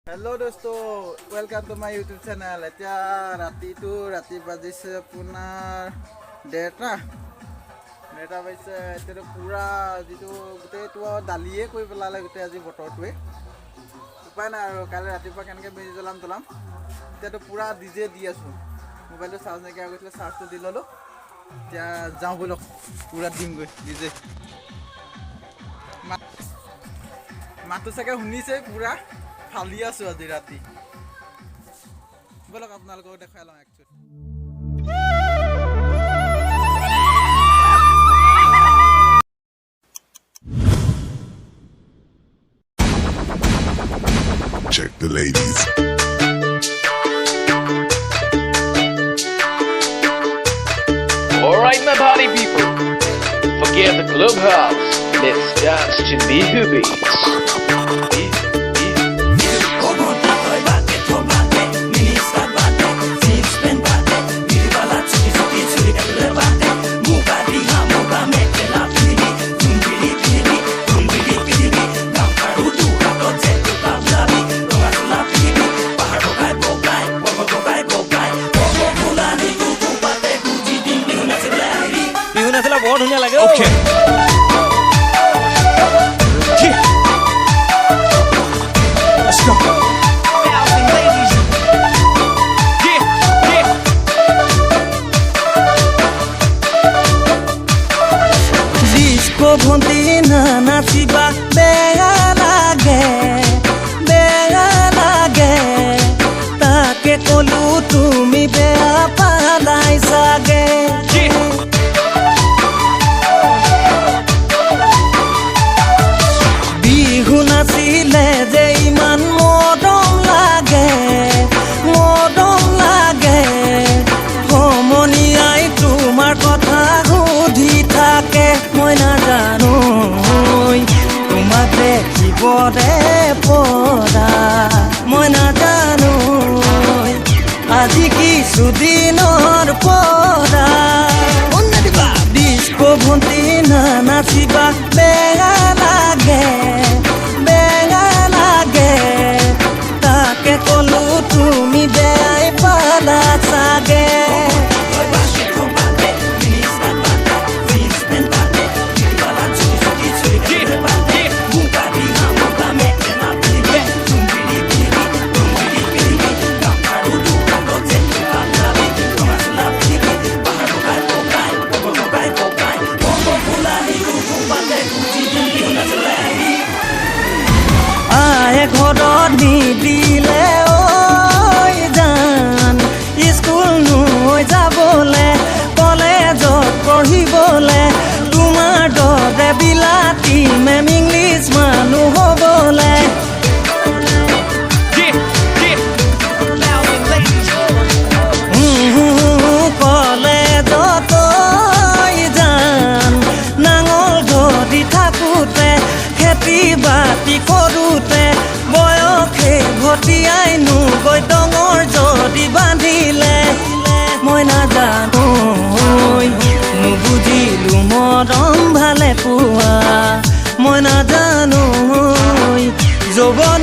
Hello दोस्तों welcome to my YouTube channel এতিয়া ৰাতি বাজিছে আপোনাৰ 1:30 বাজিছে এতিয়া পুৰা যিটো গোটেইটো দালিয়ে কৰি পেলালে গোটেই আজি বতৰটোৱে উপায় নাই আৰু কালি ৰাতিপুৱা কেনেকৈ মেজি জ্বলাম এতিয়াতো পুৰা ডিজে দি আছো মোবাইলটো চাৰ্জ নাইকিয়া গৈছিলে চাৰ্জটো দি ল'লো এতিয়া যাওঁ বলক পুৰা দিমগৈ ডিজে মাতো চাগে শুনিছে পুৰা খালি আছো আজি ৰাতি বলক আপোনালোকক দেখাই লওঁ actually Check the ladies. Alright my party people, forget the clubhouse, let's dance to bihu beats. nasilu बहुत धुनिया लगे Okay. Let's go. Disco भंती नाचिबा बेया लागे ताके कोलू तुमी बेया पालाई सागे बिहु नाचिले जे इमान मरम लागे সমনীয়াই তোমাৰ কথা সুধি থাকে মই নাজানো তোমাক দেখিবৰে পৰা মই নাজানো আজি কিছুদিনৰ পৰা ডিস্কো ভণ্টি নাচিবা বেয়া লাগে তাকে কলো তুমি বেয়াই পালা চাগে ঘৰত নিদিলে ঐ জান স্কুল নৈ যাবলে কলেজত পঢ়িবলে তোমাৰ দৰে বিলাতী মেম ইংলিছ মানুহ হ'বলে কলেজত জান নাঙল ধৰি থাকোঁতে খেতি বাতি কৰোঁতে বয়সে ভটিয়াই গৈ ডঙৰ যদি বান্ধিলে মই নাজানো নুবুজিলো মৰম ভালে পোৱা মই নাজানো যৌৱন